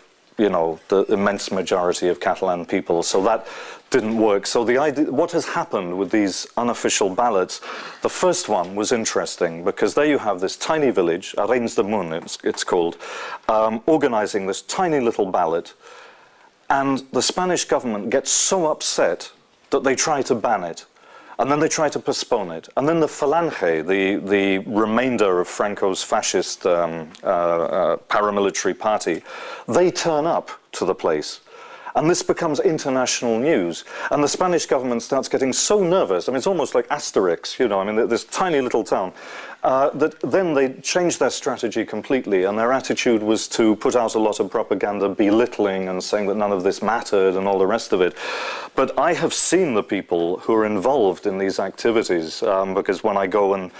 A: immense majority of Catalan people, so that didn't work. So the idea, what has happened with these unofficial ballots, the first one was interesting, because there you have this tiny village, Arenys de Munt it's called, organizing this tiny little ballot, and the Spanish government gets so upset that they try to ban it. And then they try to postpone it. And then the Falange, the remainder of Franco's fascist paramilitary party, they turn up to the place. And this becomes international news. And the Spanish government starts getting so nervous, I mean, it's almost like Asterix, you know, I mean, this tiny little town, that then they changed their strategy completely, and their attitude was to put out a lot of propaganda belittling and saying that none of this mattered and all the rest of it. But I have seen the people who are involved in these activities, because when I go and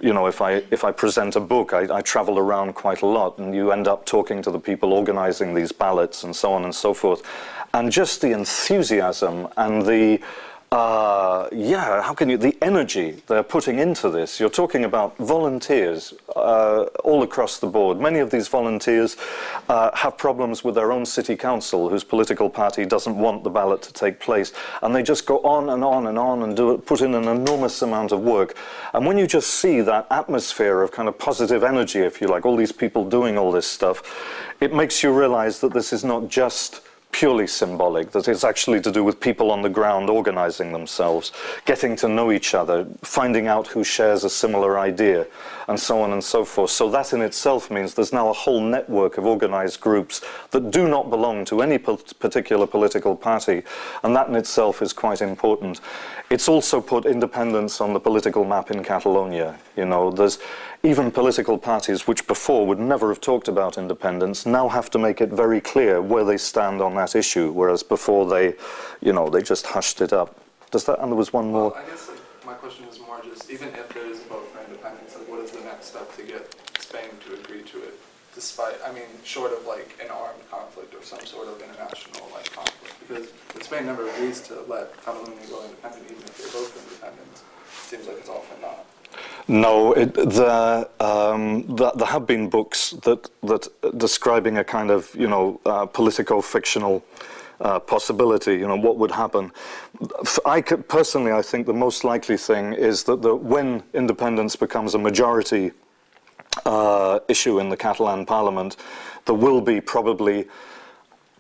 A: if I present a book, I travel around quite a lot, and you end up talking to the people organizing these ballots and so on and so forth. And just the enthusiasm and the, the energy they're putting into this. You're talking about volunteers all across the board. Many of these volunteers have problems with their own city council, whose political party doesn't want the ballot to take place. And they just go on and on and on and put in an enormous amount of work. And when you just see that atmosphere of kind of positive energy, if you like, all these people doing all this stuff, it makes you realize that this is not just purely symbolic, that it's actually to do with people on the ground organizing themselves, getting to know each other, finding out who shares a similar idea, and so on and so forth. So that in itself means there's now a whole network of organized groups that do not belong to any particular political party, and that in itself is quite important. It's also put independence on the political map in Catalonia. You know, there's even political parties which before would never have talked about independence now have to make it very clear where they stand on that issue, whereas before they just hushed it up. Does that? And there was one more.
F: Well, I guess my question is more just, even if there is a vote for independence, what is the next step to get Spain to agree to it? Despite, I mean, short of like an armed conflict or some sort of international conflict, because if Spain never agrees to let Catalonia go independent, even if they vote for independence, it seems like it's all for naught.
A: No, there have been books that describing a kind of politico-fictional possibility. What would happen. Personally, I think the most likely thing is that when independence becomes a majority issue in the Catalan Parliament, there will be probably,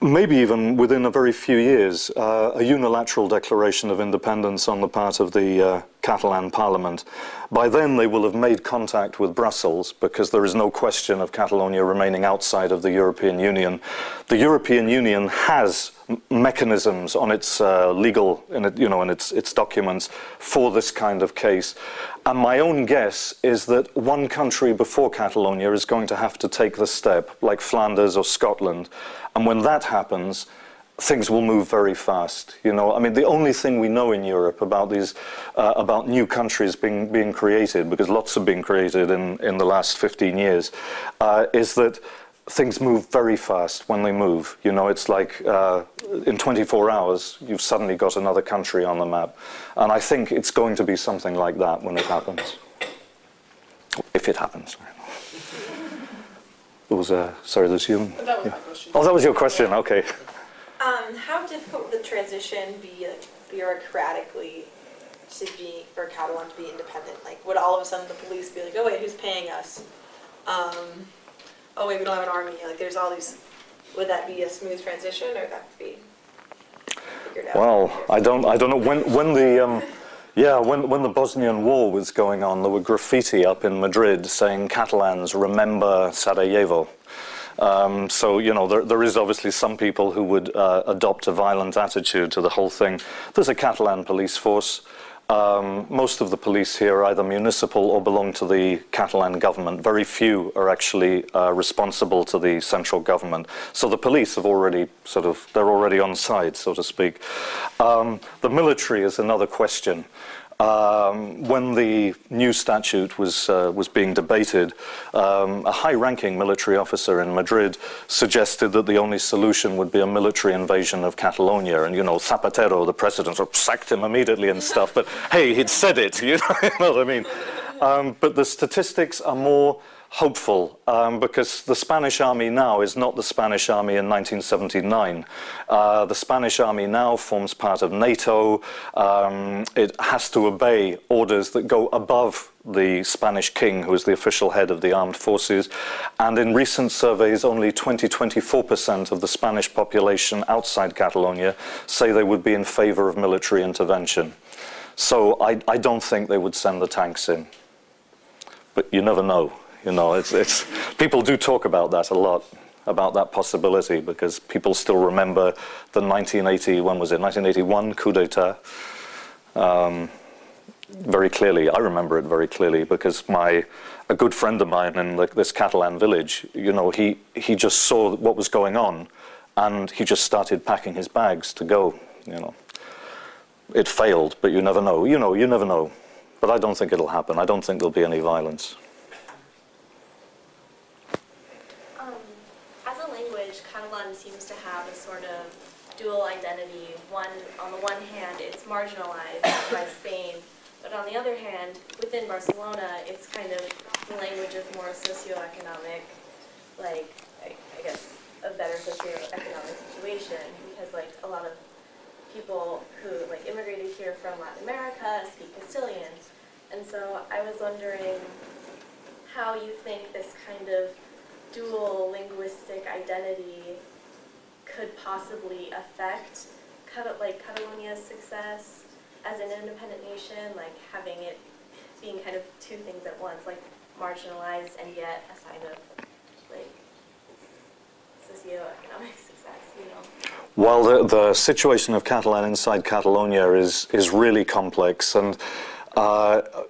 A: maybe even within a very few years, a unilateral declaration of independence on the part of the Catalan Parliament. By then they will have made contact with Brussels, because there is no question of Catalonia remaining outside of the European Union. The European Union has mechanisms on its in its documents for this kind of case. And my own guess is that one country before Catalonia is going to have to take the step, like Flanders or Scotland. And when that happens, things will move very fast. I mean, the only thing we know in Europe about these, about new countries being created, because lots have been created in the last 15 years, is that things move very fast when they move. It's like in 24 hours, you've suddenly got another country on the map. And I think it's going to be something like that when it happens. If it happens. There was sorry, there's you.
C: That was my question.
A: Oh, that was your question, okay.
E: How difficult would the transition be, bureaucratically, for Catalan to be independent? Would all of a sudden the police be like, oh wait, who's paying us? Oh wait, we don't have an army. There's all these. Would that be a smooth transition, or that could be figured out?
A: Well, I don't know when the Bosnian War was going on, there were graffiti up in Madrid saying Catalans remember Sarajevo. So, there is obviously some people who would adopt a violent attitude to the whole thing. There's a Catalan police force. Most of the police here are either municipal or belong to the Catalan government. Very few are actually responsible to the central government. So the police have already they're already on side, so to speak. The military is another question. When the new statute was being debated, a high-ranking military officer in Madrid suggested that the only solution would be a military invasion of Catalonia. And, you know, Zapatero, the president, sacked him immediately and stuff. But, hey, he'd said it, you know what I mean? But the statistics are more hopeful, because the Spanish army now is not the Spanish army in 1979. The Spanish army now forms part of NATO. It has to obey orders that go above the Spanish king, who is the official head of the armed forces. And in recent surveys, only 24% of the Spanish population outside Catalonia say they would be in favor of military intervention. So I don't think they would send the tanks in. But you never know. You know, people do talk about that a lot, about that possibility, because people still remember the 1981 coup d'etat very clearly. I remember it very clearly because a good friend of mine in this Catalan village, you know, he just saw what was going on, and he just started packing his bags to go. You know, it failed, but you never know. You never know. But I don't think it'll happen. I don't think there'll be any violence.
G: Catalan seems to have a sort of dual identity. On the one hand, it's marginalized by Spain, but on the other hand, within Barcelona, it's kind of the language of more socioeconomic, like, I guess, a better socioeconomic situation, because, like, a lot of people who, like, immigrated here from Latin America speak Castilian. And so I was wondering how you think this kind of dual linguistic identity could possibly affect Catalonia's success as an independent nation, like having it being kind of two things at once, like marginalized and yet a sign of like socioeconomic success, you know?
A: Well, the situation of Catalan inside Catalonia is really complex, and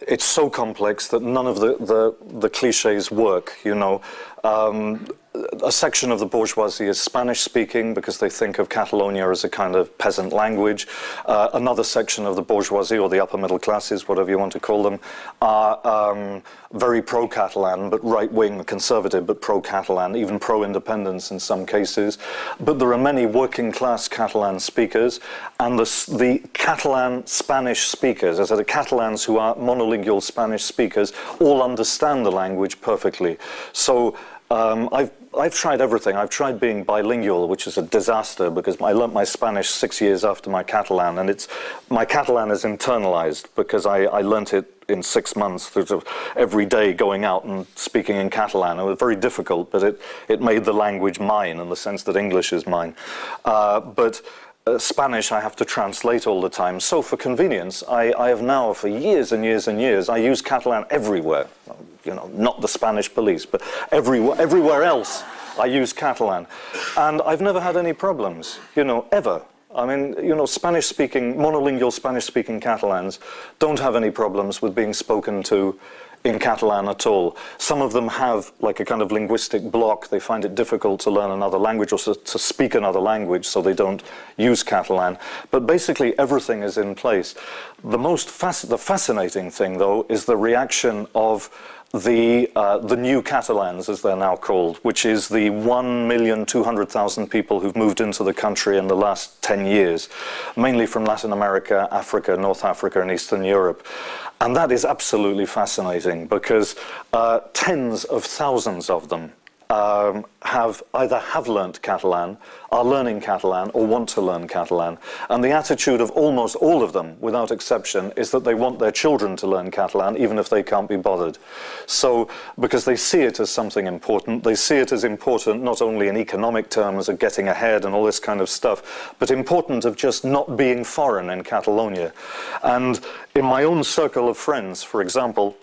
A: it's so complex that none of the cliches work, you know. A section of the bourgeoisie is Spanish-speaking because they think of Catalonia as a kind of peasant language. Another section of the bourgeoisie, or the upper middle classes, whatever you want to call them, are very pro-Catalan, but right-wing, conservative, but pro-Catalan, even pro-independence in some cases. But there are many working-class Catalan speakers, and the Catalan Spanish speakers, as are the Catalans who are monolingual Spanish speakers, all understand the language perfectly. So I've tried everything. I've tried being bilingual, which is a disaster because I learnt my Spanish 6 years after my Catalan, and my Catalan is internalized because I learnt it in 6 months, sort of every day going out and speaking in Catalan. It was very difficult, but it made the language mine in the sense that English is mine. But Spanish I have to translate all the time. So for convenience, I have now for years and years and years, I use Catalan everywhere. You know, not the Spanish police, but everywhere else I use Catalan. And I've never had any problems, you know, ever. I mean, you know, Spanish-speaking, monolingual Spanish-speaking Catalans don't have any problems with being spoken to in Catalan at all. Some of them have like a kind of linguistic block. They find it difficult to learn another language or to speak another language, so they don't use Catalan. But basically everything is in place. The fascinating thing, though, is the reaction of the new Catalans, as they're now called, which is the 1,200,000 people who've moved into the country in the last 10 years, mainly from Latin America, Africa, North Africa, and Eastern Europe. And that is absolutely fascinating because tens of thousands of them either have learnt Catalan, are learning Catalan, or want to learn Catalan. And the attitude of almost all of them, without exception, is that they want their children to learn Catalan, even if they can't be bothered. So, because they see it as something important, they see it as important not only in economic terms of getting ahead and all this kind of stuff, but important of just not being foreign in Catalonia. And in my own circle of friends, for example,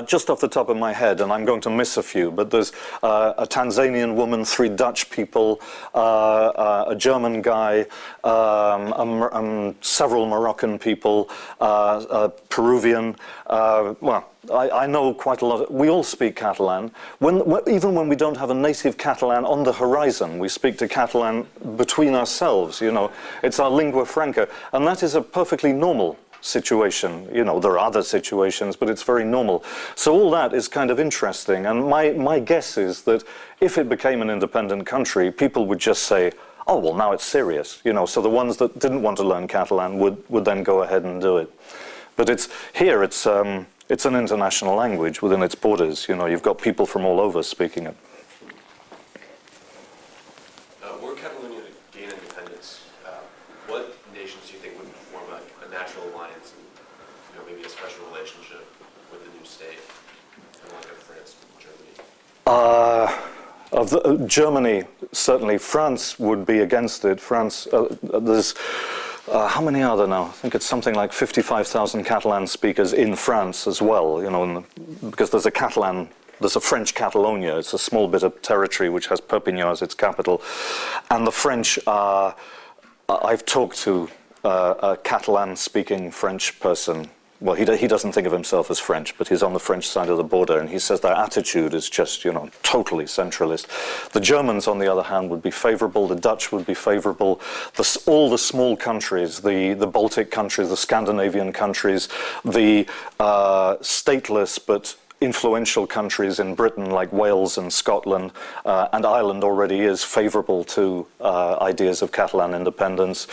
A: just off the top of my head, and I'm going to miss a few, but there's a Tanzanian woman, 3 Dutch people, a German guy, several Moroccan people, a Peruvian. Well, I know quite a lot. We all speak Catalan. Even when we don't have a native Catalan on the horizon, we speak to Catalan between ourselves, you know. It's our lingua franca, and that is a perfectly normal situation. You know, there are other situations, but it's very normal. So all that is kind of interesting, and my guess is that if it became an independent country, people would just say, oh, well, now it's serious, you know, so the ones that didn't want to learn Catalan would then go ahead and do it. But it's an international language within its borders, you know, you've got people from all over speaking it.
H: Were Catalonia to gain independence, what nations do you think would form a natural alliance and, you know, maybe a special relationship with the new state, kind of like France and Germany?
A: Germany, certainly. France would be against it. France, there's, how many are there now? I think it's something like 55,000 Catalan speakers in France as well, you know, because there's a French Catalonia. It's a small bit of territory which has Perpignan as its capital. And the French are, I've talked to a Catalan-speaking French person. Well, he doesn't think of himself as French, but he's on the French side of the border, and he says their attitude is just, you know, totally centralist. The Germans, on the other hand, would be favorable. The Dutch would be favorable. All the small countries, the Baltic countries, the Scandinavian countries, the stateless but influential countries in Britain like Wales and Scotland, and Ireland already is favourable to ideas of Catalan independence.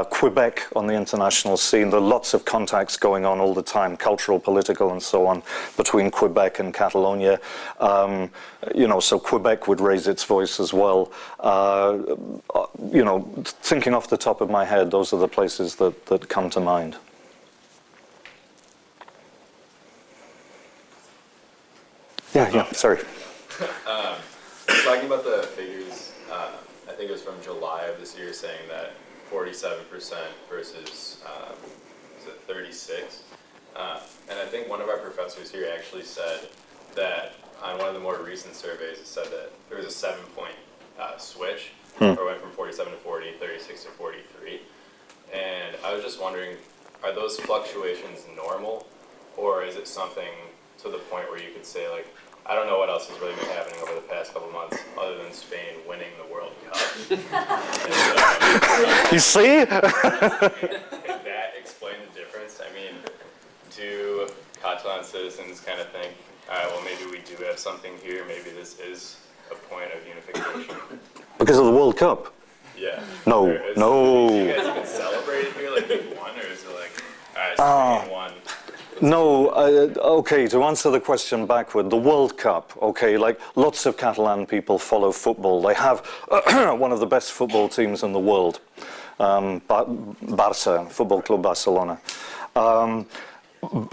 A: Quebec on the international scene, there are lots of contacts going on all the time, cultural, political and so on, between Quebec and Catalonia. You know, so Quebec would raise its voice as well. You know, thinking off the top of my head, those are the places that come to mind. Yeah, sorry.
I: Talking about the figures, I think it was from July of this year, saying that 47% versus 36. And I think one of our professors here actually said that on one of the more recent surveys, it said that there was a 7-point switch, where it went from 47 to 40, 36 to 43. And I was just wondering, are those fluctuations normal, or is it something to the point where you could say, like, I don't know what else has really been happening over the past couple months other than Spain winning the World Cup.
A: You see?
I: Can that explain the difference? I mean, do Catalan citizens kind of think, all right, well, maybe we do have something here, maybe this is a point of unification?
A: Because of the World Cup?
I: Yeah.
A: No.
I: Do you guys even celebrate it here, like you won, or is it like, all right, Spain won?
A: No, okay, to answer the question backward, the World Cup, okay, like lots of Catalan people follow football. They have one of the best football teams in the world, Barça, Football Club Barcelona.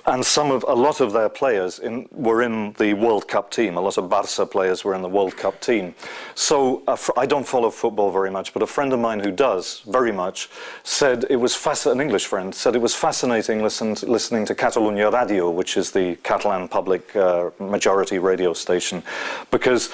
A: And a lot of their players were in the World Cup team. A lot of Barça players were in the World Cup team. So I don't follow football very much, but a friend of mine who does very much said it was an English friend said it was fascinating listening to Catalonia Radio, which is the Catalan public majority radio station, because,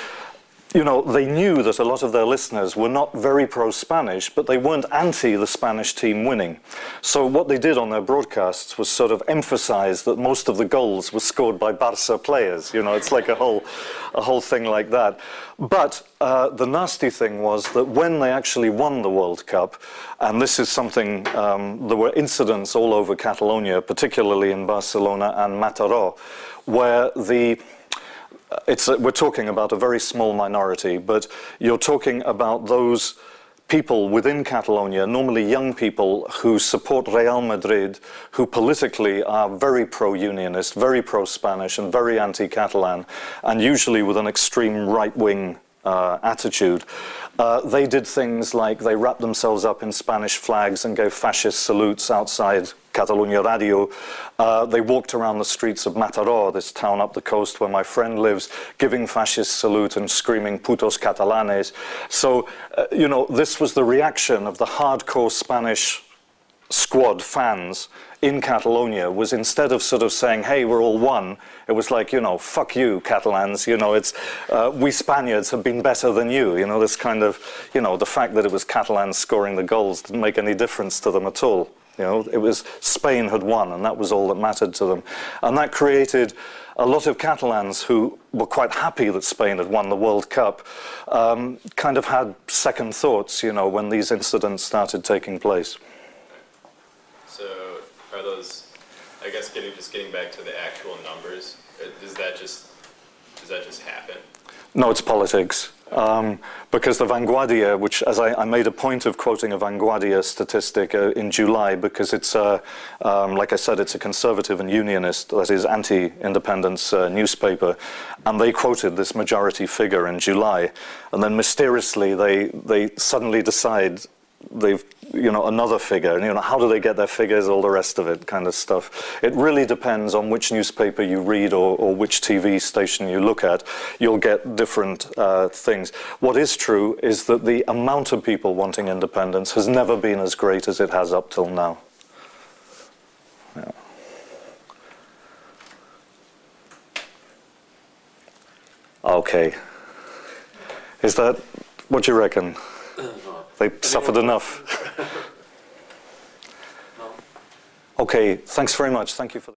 A: you know, they knew that a lot of their listeners were not very pro-Spanish, but they weren't anti the Spanish team winning. So what they did on their broadcasts was sort of emphasize that most of the goals were scored by Barça players. You know, it's like a whole thing like that. But the nasty thing was that when they actually won the World Cup, and this is something, there were incidents all over Catalonia, particularly in Barcelona and Mataró, where we're talking about a very small minority, but you're talking about those people within Catalonia, normally young people who support Real Madrid, who politically are very pro-unionist, very pro-Spanish and very anti-Catalan, and usually with an extreme right-wing attitude. They did things like they wrapped themselves up in Spanish flags and gave fascist salutes outside Catalonia Radio. They walked around the streets of Mataró, this town up the coast where my friend lives, giving fascist salute and screaming putos catalanes. So, you know, this was the reaction of the hardcore Spanish squad fans in Catalonia was, instead of sort of saying, hey, we're all one, it was like, you know, fuck you, Catalans, you know, it's, we Spaniards have been better than you know, this kind of, you know, the fact that it was Catalans scoring the goals didn't make any difference to them at all. You know, it was Spain had won, and that was all that mattered to them. And that created a lot of Catalans who were quite happy that Spain had won the World Cup, kind of had second thoughts, you know, when these incidents started taking place.
I: So are those, I guess, getting back to the actual numbers, does that just happen?
A: No, it's politics. Because the Vanguardia, which, as I made a point of quoting a Vanguardia statistic in July, because it's, like I said, it's a conservative and unionist, that is, anti-independence newspaper, and they quoted this majority figure in July, and then mysteriously they suddenly decide they've, you know, another figure, and, you know, how do they get their figures, all the rest of it kind of stuff. It really depends on which newspaper you read or which TV station you look at. You'll get different things. What is true is that the amount of people wanting independence has never been as great as it has up till now. Yeah. Okay. Is that what you reckon? They suffered enough. Okay, thanks very much. Thank you for